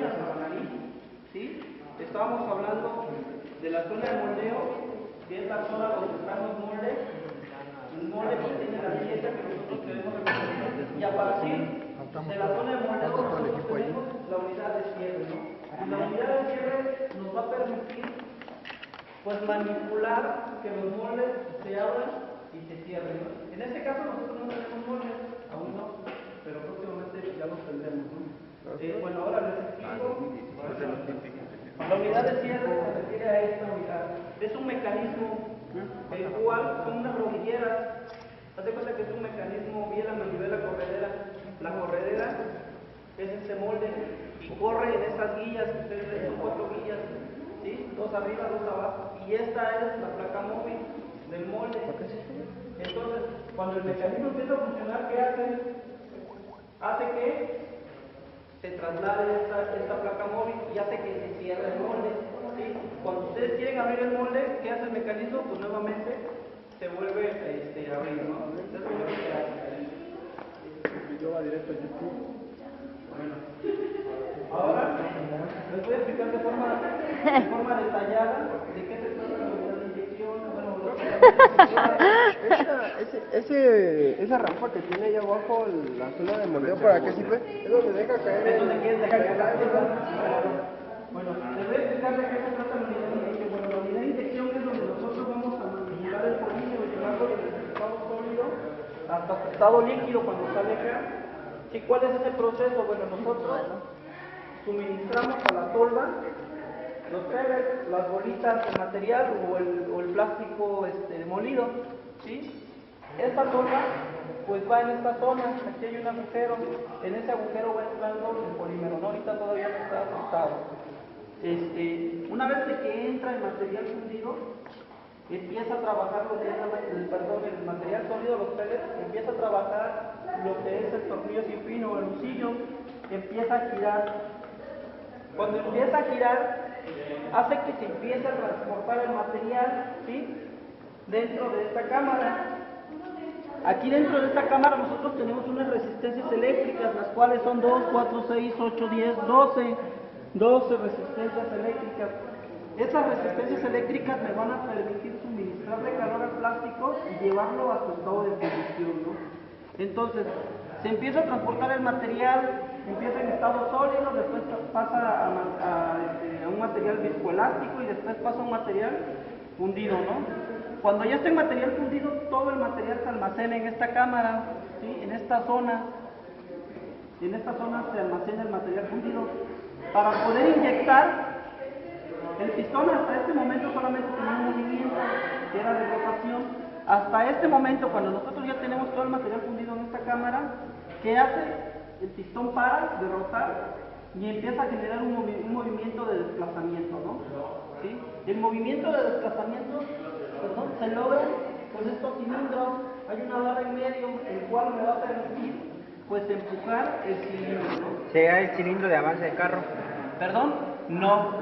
líneas en la nariz, ¿sí? Estábamos hablando de la zona de moldeo, que es la zona donde están los moldes. El molde contiene la pieza que nosotros queremos representar. Y a partir de la zona de moldeo nosotros tenemos la unidad de cierre, ¿no? Y la unidad de cierre nos va a permitir pues manipular que los moldes se abran y se cierren, ¿no? En este caso nosotros no tenemos moldes, aún no, pero próximamente ya los tendremos, ¿no? Bueno, ahora les explico. La unidad de cierre se refiere a esta unidad. Es un mecanismo el cual son unas rodilleras. Haz de cuenta que es un mecanismo bien la manivela corredera. La corredera es este molde y corre en estas guías, ustedes ven, son 4 guías, ¿sí? 2 arriba, 2 abajo. Y esta es la placa móvil del molde. Entonces, cuando el mecanismo empieza a funcionar, ¿qué hace? Hace que se traslade esta placa móvil y hace que se cierre el molde, ¿sí? Cuando ustedes quieren abrir el molde, ¿qué hace el mecanismo? Pues nuevamente se vuelve a abrir, ¿no? Eso es lo que hace. El video va directo a YouTube. Bueno, ahora les voy a explicar de forma detallada de qué se trata la unidad de inyección. Esa rampa que tiene ahí abajo, la zona de moldeo, ¿para qué sirve? Es donde deja caer. Es donde quieres dejar caer. Bueno, les voy a explicar de qué se trata la unidad de inyección. Bueno, la unidad de inyección es donde nosotros vamos a manipular el polímero, llevarlo desde el estado sólido hasta el estado líquido cuando sale acá. ¿Y cuál es ese proceso? Bueno, nosotros suministramos a la tolva los pellets, las bolitas de material o el plástico molido, ¿sí? Esta tolva pues va en esta zona, aquí hay un agujero, en ese agujero va entrando el polímero, ¿no? Ahorita todavía no está ajustado. Una vez de que entra el material fundido, empieza a trabajar lo que es el material sólido, los pellets, empieza a trabajar lo que es el tornillo sin fino, el lucillo, empieza a girar. Cuando empieza a girar, hace que se empiece a transportar el material, ¿sí? Dentro de esta cámara. Aquí dentro de esta cámara nosotros tenemos unas resistencias eléctricas, las cuales son 2, 4, 6, 8, 10, 12 resistencias eléctricas. Estas resistencias eléctricas me van a permitir suministrarle calor al plástico y llevarlo a su estado de fundición, ¿no? Entonces, se empieza a transportar el material, empieza en estado sólido, después pasa a un material viscoelástico y después pasa a un material fundido, ¿no? Cuando ya está en material fundido, todo el material se almacena en esta cámara, ¿sí? En esta zona. Y en esta zona se almacena el material fundido. Para poder inyectar, el pistón hasta este momento solamente tenía un movimiento, que era de rotación. Hasta este momento, cuando nosotros ya tenemos todo el material fundido en esta cámara, ¿qué hace? El pistón para de rotar y empieza a generar un movimiento de desplazamiento, ¿no? ¿Sí? El movimiento de desplazamiento se logra con estos cilindros. Hay una barra en medio, el cual me va a permitir pues empujar el cilindro, ¿no? ¿Será el cilindro de avance de carro? ¿Perdón? No.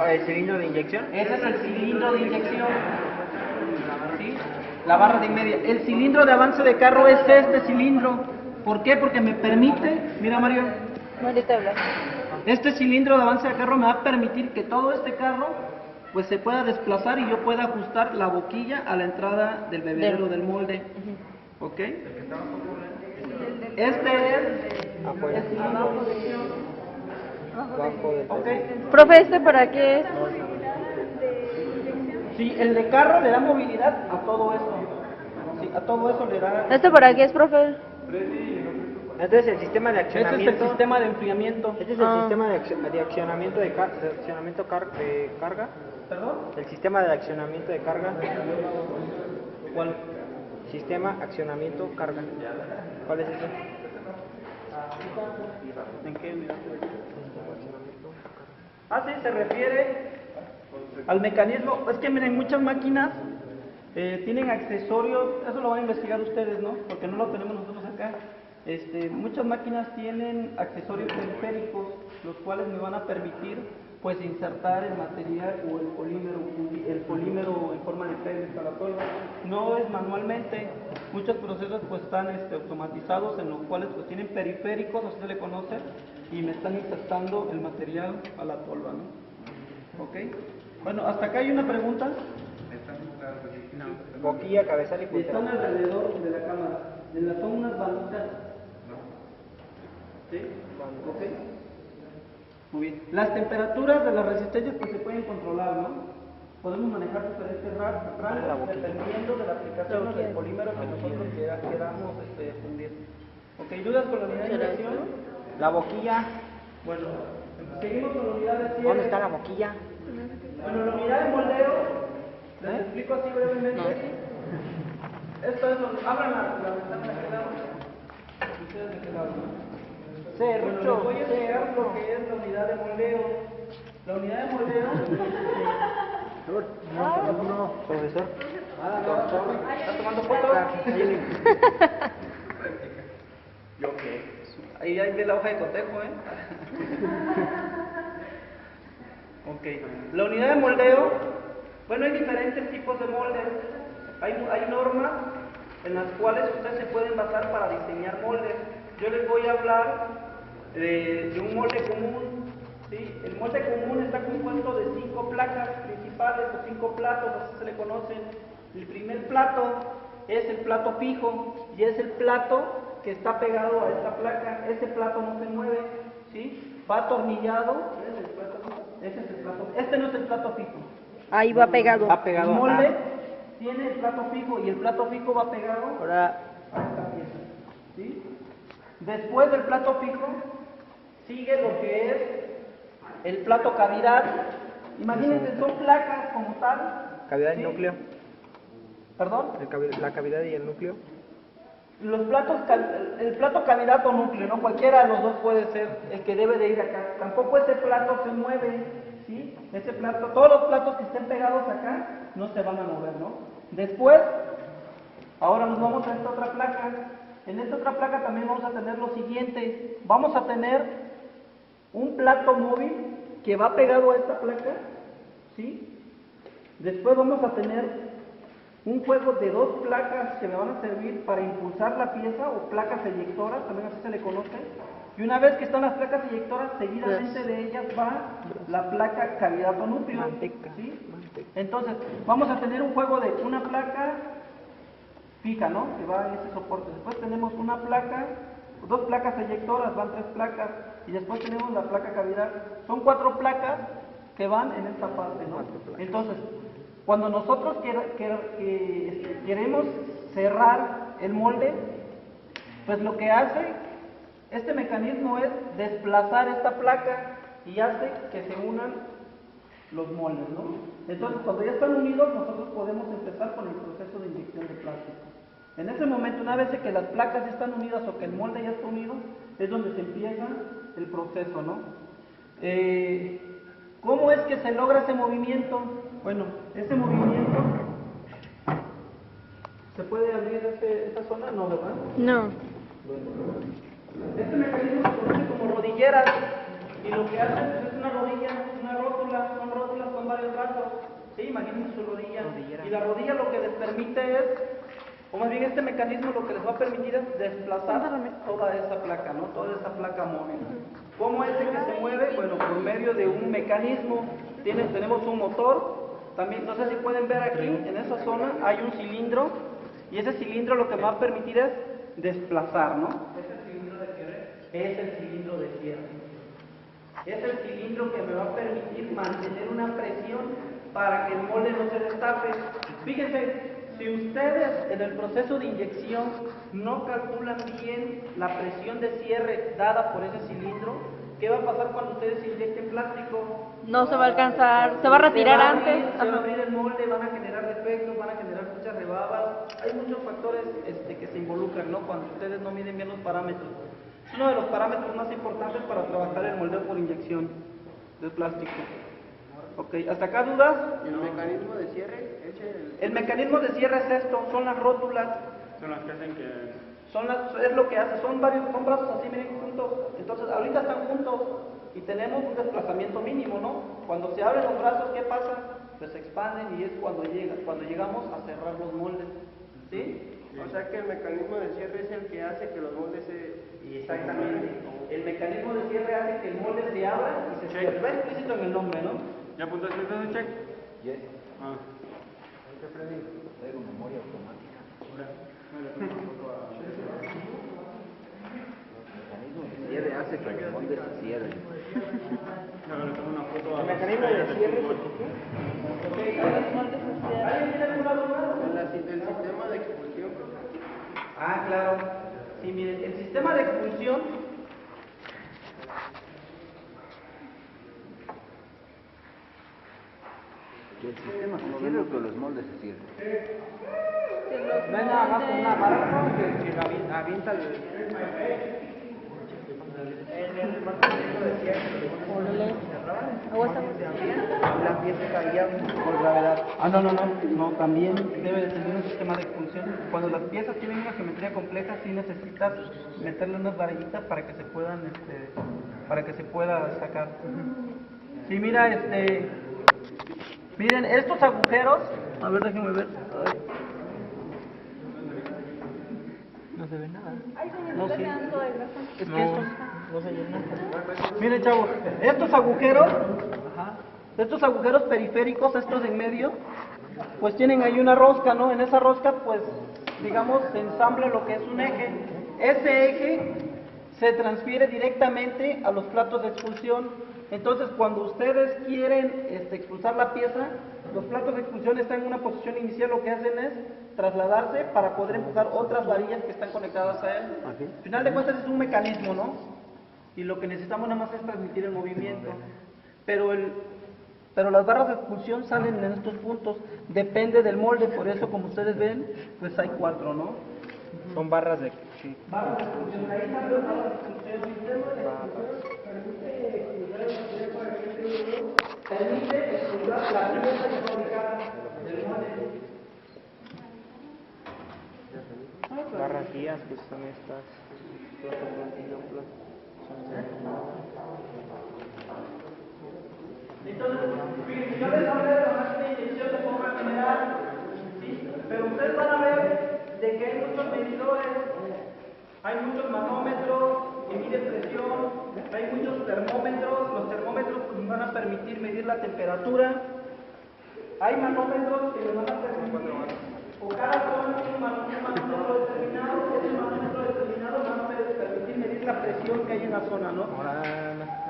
¿El cilindro de inyección? Ese es el cilindro de inyección, ¿sí? La barra de en medio. El cilindro de avance de carro es este cilindro. ¿Por qué? Porque me permite, mira Mario, este cilindro de avance de carro me va a permitir que todo este carro pues se pueda desplazar y yo pueda ajustar la boquilla a la entrada del bebedero del molde. ¿Ok? Este es el cilindro de inyección. ¿Ok? Profe, ¿este para qué es? Sí, el de carro le da movilidad a todo esto. Sí, a todo eso le da. ¿Este para qué es, profe? Entonces el sistema de Este es accionamiento. el sistema de enfriamiento. Este es el sistema de accionamiento de carga. ¿Perdón? El sistema de accionamiento de carga. ¿Cuál? Sistema accionamiento carga. ¿Cuál es ese? ¿En qué unidad? Ah, sí, se refiere al mecanismo. Es que miren, muchas máquinas tienen accesorios, eso lo van a investigar ustedes, ¿no? Porque no lo tenemos nosotros acá. Muchas máquinas tienen accesorios periféricos, los cuales me van a permitir pues insertar el material o el polímero en forma de pellet a la tolva. No es manualmente, muchos procesos pues están automatizados, en los cuales pues tienen periféricos, usted le conoce, y me están insertando el material a la tolva, ¿no? ¿Ok? Bueno, hasta acá hay una pregunta. Boquilla, cabezal y puntera. Están alrededor de la cámara. Son unas banditas. ¿Sí? ¿Ok? Muy bien. Las temperaturas de las resistencias pues se pueden controlar, ¿no? Podemos manejar diferentes rangos dependiendo de la aplicación o del polímero que nosotros queramos fundir. ¿Ok? ¿Dudas con la unidad de inyección? La boquilla. Bueno, seguimos con la unidad de cierre. ¿Dónde está la boquilla? Bueno, la unidad de moldeo, les explico así brevemente. Esto es donde abran la ventana de aquel lado. Ustedes de aquel lado, ¿no? Bueno, les voy a enseñar lo que es la unidad de moldeo. La unidad de moldeo. Profesor. ¿Está tomando fotos? ¿Yo qué? Ahí ve la hoja de cotejo, Ok. La unidad de moldeo, bueno, hay diferentes tipos de moldes. Hay normas en las cuales ustedes se pueden basar para diseñar moldes. Yo les voy a hablar de un molde común. ¿Sí? El molde común está compuesto de 5 placas principales o 5 platos, así se le conocen. El primer plato es el plato fijo y es el plato que está pegado a esta placa. Ese plato no se mueve, ¿sí? Va atornillado. Ese es el plato. Este no es el plato fijo. Ahí va pegado. Va pegado El molde tiene el plato fijo y el plato fijo va pegado Ahora, a esta pieza, ¿sí? Después del plato fijo sigue lo que es el plato cavidad. Imagínense, son placas como tal. cavidad ¿sí? y núcleo. ¿Perdón? La cavidad y el núcleo. Los platos, el plato cavidad o núcleo, ¿no? Cualquiera de los dos puede ser el que debe de ir acá. Tampoco ese plato se mueve, ¿sí? Ese plato, todos los platos que estén pegados acá no se van a mover, ¿no? Después, ahora nos vamos a esta otra placa. En esta otra placa también vamos a tener lo siguiente. Vamos a tener un plato móvil que va pegado a esta placa, ¿sí? Después vamos a tener un juego de 2 placas que me van a servir para impulsar la pieza, o placas eyectoras, también así se le conoce. Y una vez que están las placas eyectoras, seguidamente de ellas va la placa cavidad o núcleo. ¿Sí? Entonces, vamos a tener un juego de una placa fija, ¿no? Que va en ese soporte. Después tenemos una placa, 2 placas eyectoras, van 3 placas. Y después tenemos la placa cavidad. Son 4 placas que van en esta parte, ¿no? Entonces, cuando nosotros queremos cerrar el molde, pues lo que hace este mecanismo es desplazar esta placa y hace que se unan los moldes, ¿no? Entonces, cuando ya están unidos, nosotros podemos empezar con el proceso de inyección de plástico. En ese momento, una vez que las placas ya están unidas o que el molde ya está unido, es donde se empieza el proceso, ¿no? ¿Cómo es que se logra ese movimiento? Bueno, ese movimiento, ¿se puede abrir esta zona? No, ¿verdad? No. Este mecanismo se conoce como rodilleras, y lo que hacen es una rodilla, una rótula, son rótulas con varios brazos, ¿sí? Imagínense su rodilla, y la rodilla lo que les permite es, o más bien este mecanismo lo que les va a permitir es desplazar toda esa placa, ¿no? Toda esa placa móvil. ¿Cómo es el que se mueve? Bueno, por medio de un mecanismo. Tenemos un motor, también, no sé si pueden ver aquí, en esa zona hay un cilindro, y ese cilindro lo que me va a permitir es desplazar, ¿no? ¿Es el cilindro de cierre? Es el cilindro de cierre. Es el cilindro que me va a permitir mantener una presión para que el molde no se destape. Fíjense, si ustedes en el proceso de inyección no calculan bien la presión de cierre dada por ese cilindro, ¿qué va a pasar cuando ustedes inyecten plástico? No se va a alcanzar, se va a retirar antes. Se va a abrir el molde, van a generar defectos, van a generar muchas rebabas. Hay muchos factores que se involucran, ¿no? Cuando ustedes no miden bien los parámetros. Es uno de los parámetros más importantes para trabajar el moldeo por inyección del plástico. Ok, ¿hasta acá dudas? ¿El mecanismo de cierre? El mecanismo de cierre es esto, son las rótulas. Son las que hacen que... Es lo que hace, son brazos así, miren, juntos. Entonces, ahorita están juntos y tenemos un desplazamiento mínimo, ¿no? Cuando se abren los brazos, ¿qué pasa? Pues se expanden y es cuando llegamos a cerrar los moldes, ¿sí? O sea que el mecanismo de cierre es el que hace que los moldes se... Exactamente. el mecanismo de cierre hace que el molde se abra y se cierre. Va explícito en el nombre, ¿no? ¿Ya apuntaste eso, check? Yes. Ah. Traigo memoria automática. Cierre hace que el molde se cierre. Ahora le tomo una foto a El mecanismo de cierre se ¿Alguien tiene alguna duda? El sistema de expulsión. Ah, claro. Sí, miren, el sistema de expulsión Que el sistema se cierre o que los moldes se cierren. no es nada más con una barra, ¿no? Que avienta el mecanismo de cierre. Órale. Aguanta. La pieza caía por gravedad. Ah, no, también debe de tener un sistema de expulsión. Cuando las piezas tienen una geometría compleja, sí necesitas meterle unas varillitas para que se puedan, para que se pueda sacar. Sí, mira, miren, estos agujeros, a ver, déjenme ver. Ay. No se ve nada. No, sí. Es que No, estos, no se llena. miren, chavos, estos agujeros periféricos, estos de en medio, pues tienen ahí una rosca, ¿no? En esa rosca, pues, digamos, se ensambla lo que es un eje. Ese eje se transfiere directamente a los platos de expulsión. Entonces, cuando ustedes quieren expulsar la pieza, los platos de expulsión están en una posición inicial, lo que hacen es trasladarse para poder empujar otras varillas que están conectadas a él. Al final de cuentas es un mecanismo, ¿no? Y lo que necesitamos nada más es transmitir el movimiento. Pero las barras de expulsión salen en estos puntos, depende del molde, por eso como ustedes ven, pues hay 4, ¿no? Son barras de... Sí. Barras de expulsión, ahí están las barras de expulsión. El sistema de expulsión permite expulsar la pieza hidráulica del molde. Barras guías, pues son estas. Entonces, fíjense, yo les hablé de la máquina de inyección de forma general, ¿sí? Pero ustedes van a ver de que hay muchos medidores, hay muchos manómetros que miden presión, hay muchos termómetros, los termómetros pues, nos van a permitir medir la temperatura, hay manómetros que nos van a permitir, o cada zona tiene un manómetro determinado, ese manómetro determinado nos va a permitir medir la presión que hay en la zona, ¿no?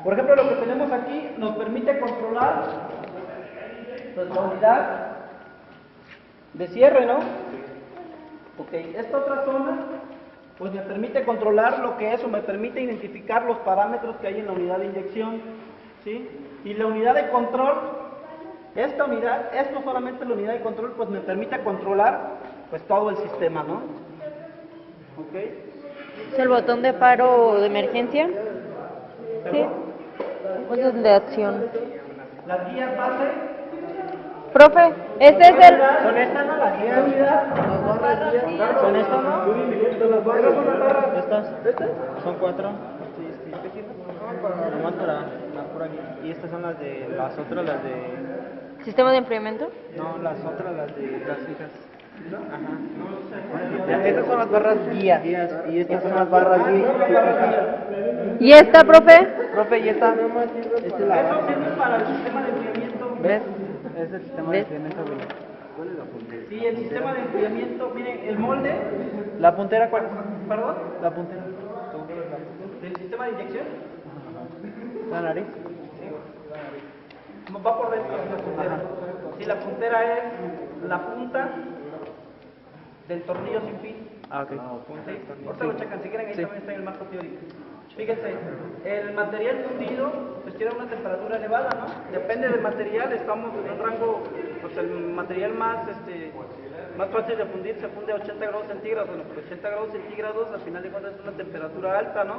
Por ejemplo, lo que tenemos aquí nos permite controlar pues, la unidad de cierre, ¿no? Ok, esta otra zona pues me permite controlar lo que es o me permite identificar los parámetros que hay en la unidad de inyección, ¿sí? Y la unidad de control, esta unidad, esto solamente la unidad de control pues me permite controlar pues todo el sistema, ¿no? Ok. ¿Es el botón de paro o de emergencia? Sí. ¿O es el de acción? Las guías base. Profe, este es el... ¿Son estas, no? Las guías. ¿Son estas, no? ¿Estas? ¿Son 4? Nomás para la pura guía. Y estas son las de... Las otras, las de... ¿Sistema de enfriamiento? No, las otras, las de... Las fijas. Ajá. Estas son las barras guías. Y estas son las barras guías. ¿Y esta, profe? Profe, ¿y esta? Esta es la... Eso sirve para el sistema de enfriamiento. ¿Ves? Es el sistema de ¿Ves? enfriamiento. Sí, el sistema de enfriamiento, miren, el molde, ¿La puntera cuál? perdón, La puntera. del sistema de inyección, La nariz. va por dentro de la puntera. Sí, la puntera es la punta del tornillo sin fin. Ah, ok. Sí, ahorita lo checan, si quieren ahí también está en el marco teórico. Fíjense, el material fundido pues tiene una temperatura elevada, ¿no? Depende del material, estamos en un rango, pues el material más fácil de fundir se funde a 80 grados centígrados, bueno, pues 80 grados centígrados al final de cuentas es una temperatura alta, ¿no?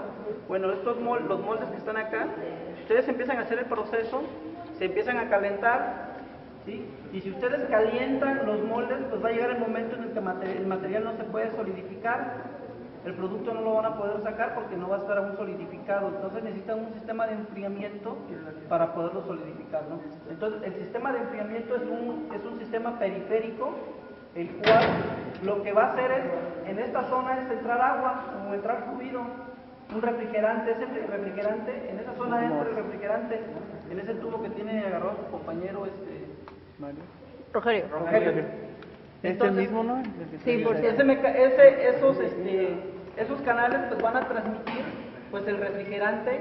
Bueno, los moldes que están acá, si ustedes empiezan a hacer el proceso, se empiezan a calentar, ¿sí? Y si ustedes calientan los moldes, pues va a llegar el momento en el que el material no se puede solidificar, el producto no lo van a poder sacar porque no va a estar aún solidificado, entonces necesitan un sistema de enfriamiento para poderlo solidificar, ¿no? Entonces el sistema de enfriamiento es un sistema periférico, el cual lo que va a hacer es, en esta zona es entrar agua o entrar fluido, un refrigerante, ese refrigerante, en esa zona entra el refrigerante, en ese tubo que tiene agarrado su compañero Rogelio. Rogelio. Este mismo, ¿no? Sí, por cierto. Esos canales pues van a transmitir pues el refrigerante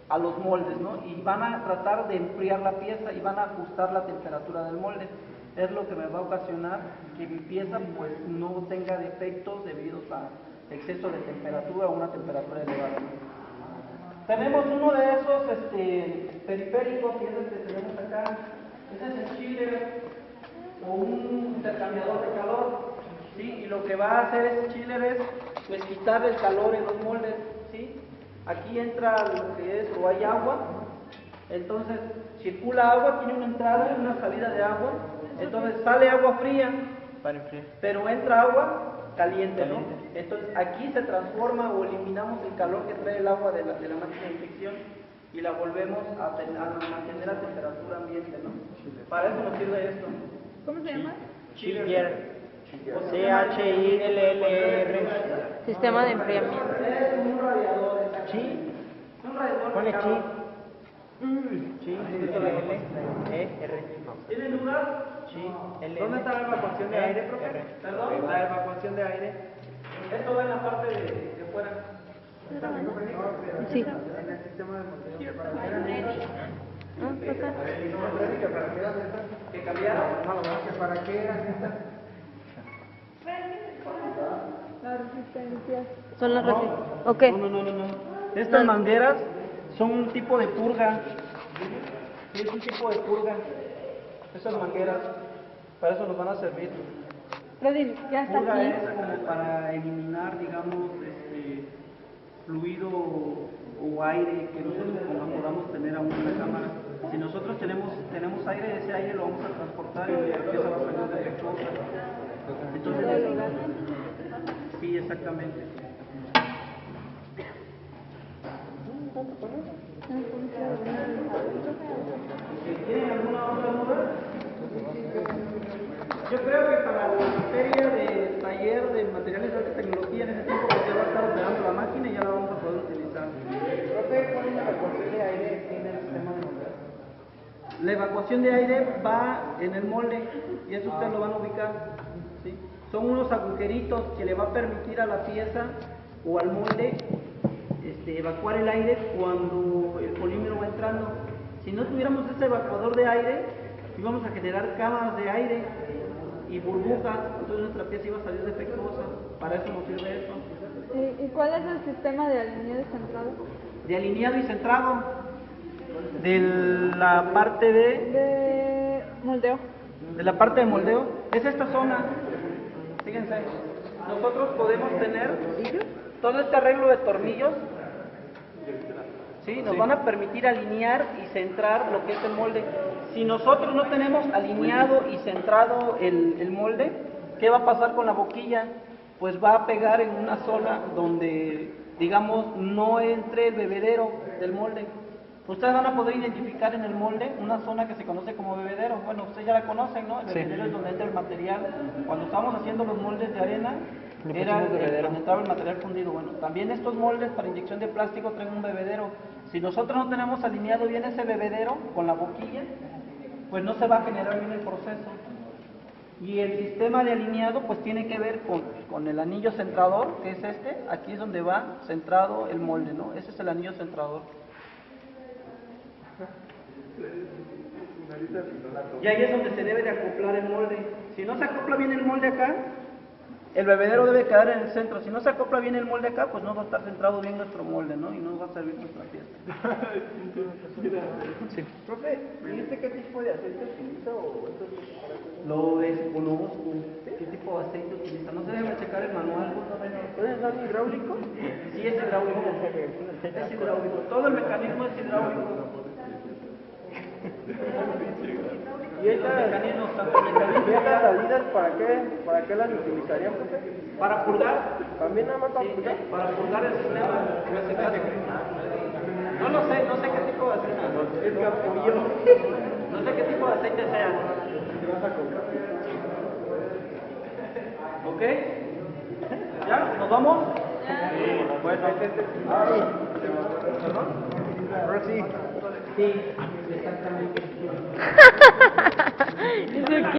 a los moldes, ¿no? Y van a tratar de enfriar la pieza y van a ajustar la temperatura del molde. Es lo que me va a ocasionar que mi pieza pues no tenga defectos debido a exceso de temperatura o una temperatura elevada. Tenemos uno de esos periféricos, que es el que tenemos acá. Ese es el chiller o un intercambiador de calor, ¿sí? Y lo que va a hacer ese chiller es pues quitar el calor en los moldes, ¿sí? Aquí entra lo que es, o hay agua, entonces circula agua, tiene una entrada y una salida de agua, entonces sale agua fría, Para enfriar. pero entra agua caliente, ¿no? Entonces aquí se transforma o eliminamos el calor que trae el agua de la máquina de infección y la volvemos a mantener a temperatura ambiente, ¿no? Para eso nos sirve esto. ¿Cómo se llama? Chiller. C-H-I-L-L-R. Sistema de enfriamiento. Es un radiador. Chi. Es un radiador. Pone de chi. calor. Chi. L-L-E-R. ¿Tienen dudas? Chi. L. ¿Dónde está la evacuación de aire, profe? ¿Perdón? La evacuación de aire. Esto va en la parte de fuera. Sí. En el sistema de moldeo. Ah, acá. ¿Que cambiaron? No, que para qué eran estas. Son las resistencias. Ok. No. Estas mangueras son un tipo de purga. Sí, es un tipo de purga. Estas mangueras, para eso nos van a servir. Freddy, ya está Purga aquí. es como para eliminar, digamos, fluido o aire que nosotros podamos tener aún en la cámara. Si nosotros tenemos aire, ese aire lo vamos a transportar y la pieza va a salir defectuosa. Entonces, sí, exactamente. ¿Tienen alguna otra duda? Yo creo que para la materia de taller de materiales de alta tecnología en ese tiempo pues ya va a estar operando la máquina y ya la vamos a poder utilizar. Profe, ¿cuál es la evacuación de aire en el sistema de moldeo? La evacuación de aire va en el molde y eso ustedes lo van a ubicar, ¿sí? Son unos agujeritos que le va a permitir a la pieza o al molde evacuar el aire cuando el polímero va entrando. Si no tuviéramos este evacuador de aire, íbamos a generar cámaras de aire y burbujas, entonces nuestra pieza iba a salir defectuosa. Para eso nos sirve esto. ¿Y cuál es el sistema de alineado y centrado? De alineado y centrado, de la parte De moldeo. de la parte de moldeo, es esta zona. Fíjense, nosotros podemos tener todo este arreglo de tornillos, ¿sí? Nos van a permitir alinear y centrar lo que es el molde. Si nosotros no tenemos alineado y centrado el molde, ¿qué va a pasar con la boquilla? Pues va a pegar en una zona donde, digamos, no entre el bebedero del molde. Ustedes van a poder identificar en el molde una zona que se conoce como bebedero. Bueno, ustedes ya la conocen, ¿no? El bebedero es donde entra el material. Cuando estábamos haciendo los moldes de arena, era donde entraba el material fundido. Bueno, también estos moldes para inyección de plástico traen un bebedero. Si nosotros no tenemos alineado bien ese bebedero con la boquilla, pues no se va a generar bien el proceso. Y el sistema de alineado pues tiene que ver con el anillo centrador, que es este. Aquí es donde va centrado el molde, ¿no? Ese es el anillo centrador. Y ahí es donde se debe de acoplar el molde. Si no se acopla bien el molde acá, el bebedero debe quedar en el centro. Si no se acopla bien el molde acá, pues no va a estar centrado bien nuestro molde, ¿no? Y no va a servir nuestra pieza. Sí. Profe, ¿y qué tipo de aceite utiliza o esto es Lo desconozco. ¿Qué tipo de aceite utiliza? No se debe checar el manual. ¿Puede ser hidráulico? Sí, es hidráulico. Es hidráulico. Todo el mecanismo es hidráulico. ¿Y estas Mecanismos, tanto mecanismos salidas para qué las utilizarían, profe? para purgar. ¿También nada más para Sí, pulgar? para purgar el sistema. En este caso. No lo sé, no sé qué tipo de aceite. Es capullo. No sé qué tipo de aceite sea. ¿Ok? ¿Ya? ¿Nos vamos? Bueno, Ahora sí. Sí, exactamente.